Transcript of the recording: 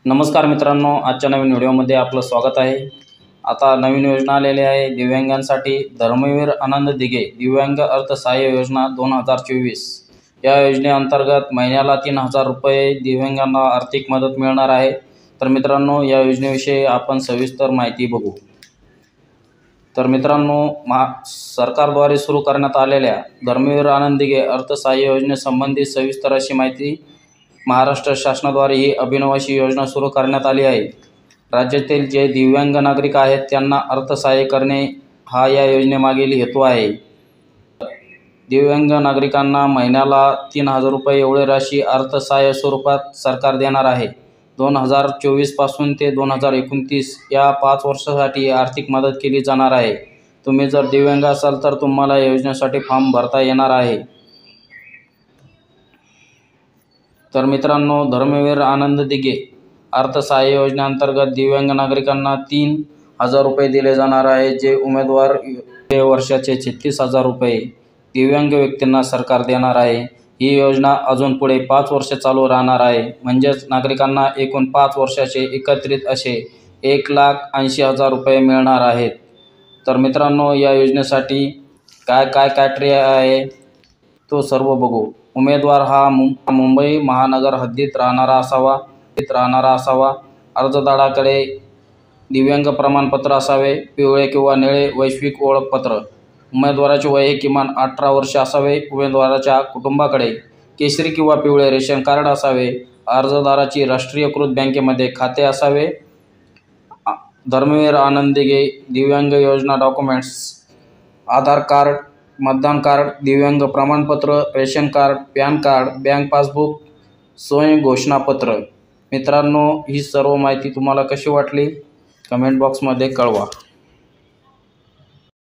नमस्कार मित्रांनो, आजच्या नवीन व्हिडिओमध्ये आपलं स्वागत आहे। आता नवीन योजना आलेली आहे दिव्यांगांसाठी। धर्मवीर आनंद दिघे दिव्यांग अर्थसहाय्य योजना 2024 या योजनेअंतर्गत महिन्याला 3000 रुपये दिव्यांगांना आर्थिक मदत मिळणार आहे। तर मित्रांनो, या योजनेविषयी आपण सविस्तर माहिती बघू। तर मित्रांनो, सरकारद्वारे सुरू करण्यात आलेल्या धर्मवीर आनंद दिघे अर्थसहाय्य योजनेसंबंधी सविस्तर अशी माहिती महाराष्ट्र शासनाद्वारे ही अभिनव अशी योजना सुरू करण्यात आली आहे। राज्यातील जे दिव्यांग नागरिक आहेत त्यांना अर्थसहाय्य करणे हा या योजनेमागील हेतू आहे। दिव्यांग नागरिकांना महिन्याला 3000 रुपये एवढी राशी अर्थसहाय्य स्वरूपात सरकार देणार आहे। 2024 पासून ते 2029 या 5 वर्षासाठी आर्थिक मदत केली जाणार आहे। तुम्ही जर दिव्यांग असाल तर तुम्हाला या योजनेसाठी फॉर्म भरता येणार आहे। तर मित्रांनो, धर्मवीर आनंद दिघे अर्थसहाय्य योजनेअंतर्गत दिव्यांग नागरिकांना 3000 रुपये दिले जाणार आहे, जे उमेदवार वर्षाचे 36,000 रुपये दिव्यांग व्यक्तींना सरकार देणार आहे। ही योजना अजून पुढे 5 वर्ष चालू राहणार आहे, म्हणजेच नागरिकांना एकूण 5 वर्षाचे एकत्रित असे 1,80,000 रुपये मिळणार आहेत। तर मित्रांनो, या योजनेसाठी काय क्रायटेरिया आहे तो सर्व बघू। उमेदवार हा मुंबई महानगर हद्दीत राहणारा असावा। अर्जदाराकडे दिव्यांग प्रमाणपत्र असावे, पिवळे किंवा निळे वैश्विक ओळखपत्र। उमेदवाराचे वय हे किमान 18 वर्ष असावे। उमेदवाराच्या कुटुंबाकडे केशरी किंवा पिवळे रेशन कार्ड असावे। अर्जदाराची राष्ट्रीयकृत बँकेमध्ये खाते असावे। धर्मवीर आनंद दिघे दिव्यांग योजना डॉक्युमेंट्स: आधार कार्ड, मतदान कार्ड, दिव्यांग प्रमाणपत्र, ration card, pan card, bank passbook, स्वयं घोषणापत्र। मित्रांनो, ही सर्व माहिती तुम्हाला कशी वाटली कमेंट बॉक्समध्ये कळवा।